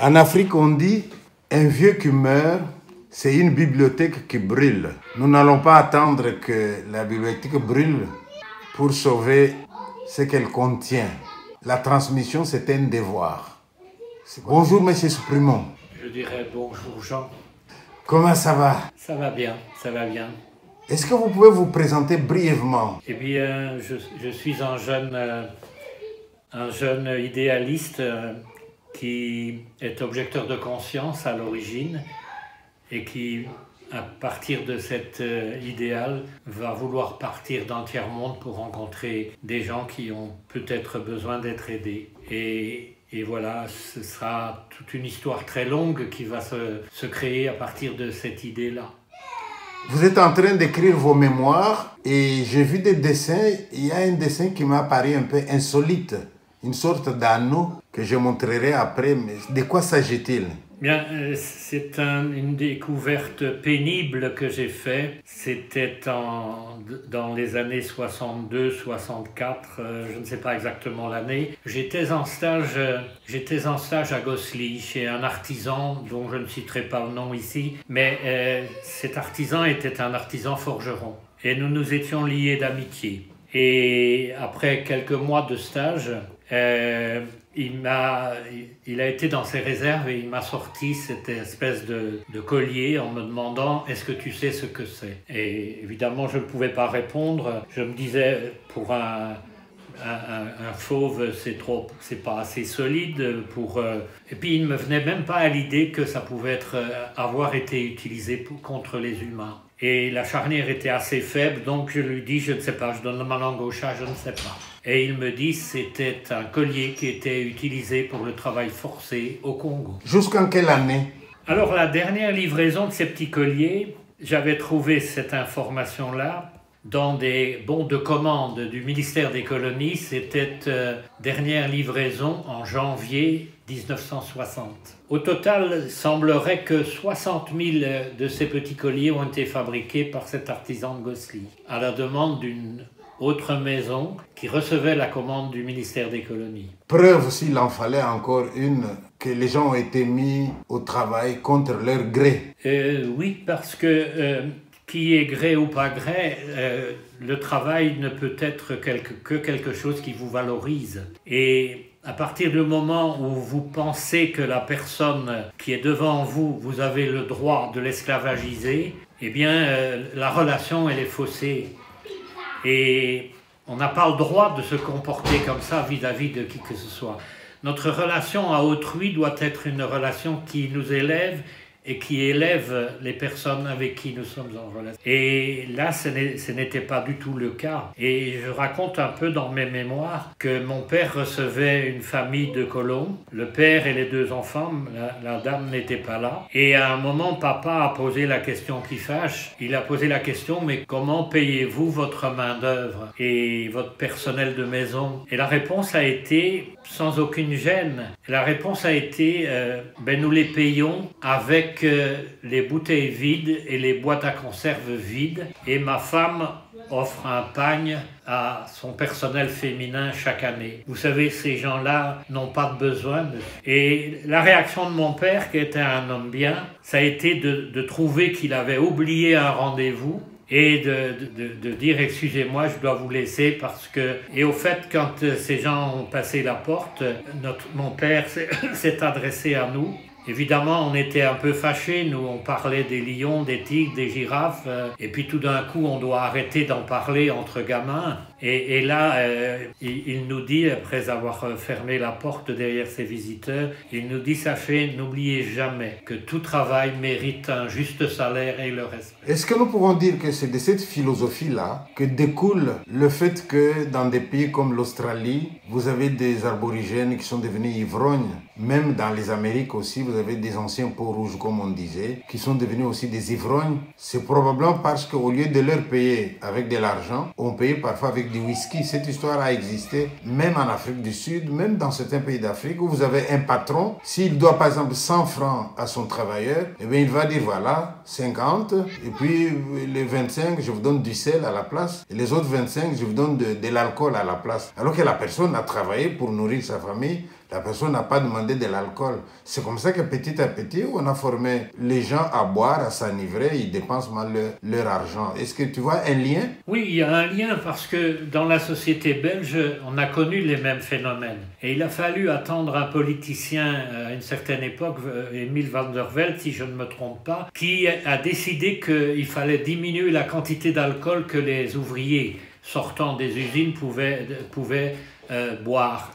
En Afrique, on dit un vieux qui meurt, c'est une bibliothèque qui brûle. Nous n'allons pas attendre que la bibliothèque brûle pour sauver ce qu'elle contient. La transmission, c'est un devoir. Bonjour, monsieur Supprimon. Je dirais bonjour, Jean. Comment ça va? Ça va bien, ça va bien. Est-ce que vous pouvez vous présenter brièvement? Eh bien, je suis un jeune idéaliste qui est objecteur de conscience à l'origine et qui, à partir de cet idéal, va vouloir partir dans le tiers-monde pour rencontrer des gens qui ont peut-être besoin d'être aidés. Et voilà, ce sera toute une histoire très longue qui va se créer à partir de cette idée-là. Vous êtes en train d'écrire vos mémoires et j'ai vu des dessins. Il y a un dessin qui m'a paru un peu insolite, une sorte d'anneau que je montrerai après. Mais de quoi s'agit-il? Bien, c'est une découverte pénible que j'ai faite. C'était dans les années 62, 64, je ne sais pas exactement l'année. J'étais en stage à Gosselies chez un artisan dont je ne citerai pas le nom ici, mais cet artisan était un artisan forgeron et nous nous étions liés d'amitié. Et après quelques mois de stage, il a été dans ses réserves et il m'a sorti cette espèce de collier en me demandant « Est-ce que tu sais ce que c'est ?» Et évidemment, je ne pouvais pas répondre. Je me disais, pour un fauve, c'est pas assez solide pour... Et puis, il ne me venait même pas à l'idée que ça pouvait avoir été utilisé contre les humains. Et la charnière était assez faible, donc je lui dis « Je ne sais pas, je donne ma langue au chat, je ne sais pas ». Et il me dit que c'était un collier qui était utilisé pour le travail forcé au Congo. Jusqu'en quelle année? Alors, la dernière livraison de ces petits colliers, j'avais trouvé cette information-là dans des bons de commande du ministère des Colonies. C'était dernière livraison en janvier 1960. Au total, il semblerait que 60 000 de ces petits colliers ont été fabriqués par cet artisan de Gosselies, à la demande d'une autre maison qui recevait la commande du ministère des Colonies. Preuve, s'il en fallait encore une, que les gens ont été mis au travail contre leur gré. Oui, parce que qui est gré ou pas gré, le travail ne peut être que quelque chose qui vous valorise. Et à partir du moment où vous pensez que la personne qui est devant vous, vous avez le droit de l'esclavagiser, eh bien la relation elle est faussée. Et on n'a pas le droit de se comporter comme ça vis-à-vis de qui que ce soit. Notre relation à autrui doit être une relation qui nous élève et qui élève les personnes avec qui nous sommes en relation. Et là, ce n'était pas du tout le cas. Et je raconte un peu dans mes mémoires que mon père recevait une famille de colons, le père et les deux enfants, la dame n'était pas là. Et à un moment, papa a posé la question qui fâche. Il a posé la question, mais comment payez-vous votre main-d'œuvre et votre personnel de maison? Et la réponse a été sans aucune gêne. La réponse a été, nous les payons avec les bouteilles vides et les boîtes à conserve vides, et ma femme offre un pagne à son personnel féminin chaque année. Vous savez, ces gens-là n'ont pas de besoin. Et la réaction de mon père, qui était un homme bien, ça a été de trouver qu'il avait oublié un rendez-vous et de dire « Excusez-moi, je dois vous laisser parce que... » Et au fait, quand ces gens ont passé la porte, mon père s'est adressé à nous. Évidemment, on était un peu fâchés, nous on parlait des lions, des tigres, des girafes, et puis tout d'un coup on doit arrêter d'en parler entre gamins. Et là, il nous dit, après avoir fermé la porte derrière ses visiteurs, il nous dit « Sachez, n'oubliez jamais que tout travail mérite un juste salaire et le respect. » Est-ce que nous pouvons dire que c'est de cette philosophie-là que découle le fait que dans des pays comme l'Australie, vous avez des aborigènes qui sont devenus ivrognes? Même dans les Amériques aussi, vous avez des anciens peaux rouges, comme on disait, qui sont devenus aussi des ivrognes. C'est probablement parce qu'au lieu de leur payer avec de l'argent, on payait parfois avec du whisky. Cette histoire a existé même en Afrique du Sud, même dans certains pays d'Afrique où vous avez un patron, s'il doit par exemple 100 francs à son travailleur, eh bien il va dire voilà, 50, et puis les 25, je vous donne du sel à la place, et les autres 25, je vous donne de l'alcool à la place. Alors que la personne a travaillé pour nourrir sa famille, la personne n'a pas demandé de l'alcool. C'est comme ça que petit à petit, on a formé les gens à boire, à s'enivrer, ils dépensent mal leur argent. Est-ce que tu vois un lien? Oui, il y a un lien parce que dans la société belge, on a connu les mêmes phénomènes. Et il a fallu attendre un politicien à une certaine époque, Emile van der Velde, si je ne me trompe pas, qui a décidé qu'il fallait diminuer la quantité d'alcool que les ouvriers sortant des usines pouvaient boire.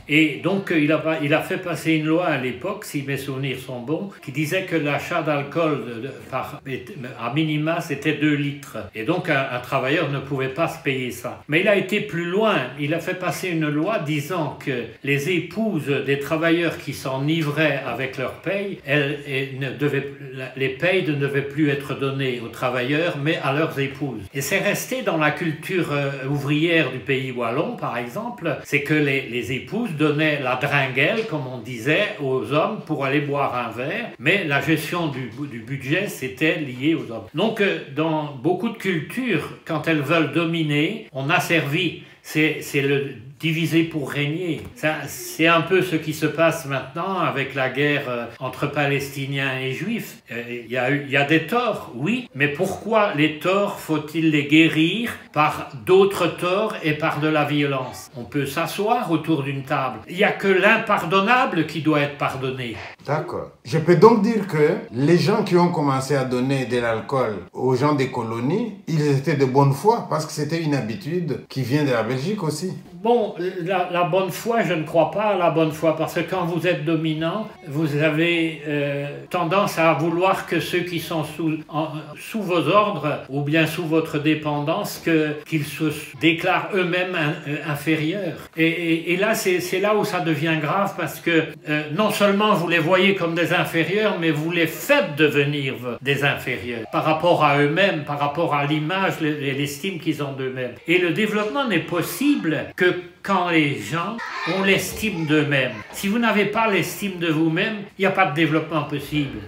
Et donc il a fait passer une loi à l'époque, si mes souvenirs sont bons, qui disait que l'achat d'alcool à minima c'était 2 litres. Et donc un travailleur ne pouvait pas se payer ça. Mais il a été plus loin, il a fait passer une loi disant que les épouses des travailleurs qui s'enivraient avec leur paye, les payes ne devaient plus être données aux travailleurs mais à leurs épouses. Et c'est resté dans la culture ouvrière du pays wallon par exemple, c'est que les épouses donnaient la dringuelle, comme on disait, aux hommes pour aller boire un verre, mais la gestion du budget, c'était lié aux hommes. Donc, dans beaucoup de cultures, quand elles veulent dominer, on a servi. C'est le diviser pour régner. C'est un peu ce qui se passe maintenant avec la guerre entre Palestiniens et Juifs. Il y a des torts, oui, mais pourquoi les torts faut-il les guérir par d'autres torts et par de la violence? On peut s'asseoir autour d'une table. Il n'y a que l'impardonnable qui doit être pardonné. D'accord. Je peux donc dire que les gens qui ont commencé à donner de l'alcool aux gens des colonies, ils étaient de bonne foi parce que c'était une habitude qui vient de la Belgique aussi. Bon, la bonne foi, je ne crois pas à la bonne foi, parce que quand vous êtes dominant, vous avez tendance à vouloir que ceux qui sont sous vos ordres, ou bien sous votre dépendance, qu'ils se déclarent eux-mêmes inférieurs. Et là, c'est là où ça devient grave, parce que non seulement vous les voyez comme des inférieurs, mais vous les faites devenir des inférieurs, par rapport à eux-mêmes, par rapport à l'image et l'estime qu'ils ont d'eux-mêmes. Et le développement n'est possible que quand les gens ont l'estime d'eux-mêmes. Si vous n'avez pas l'estime de vous-même, il n'y a pas de développement possible.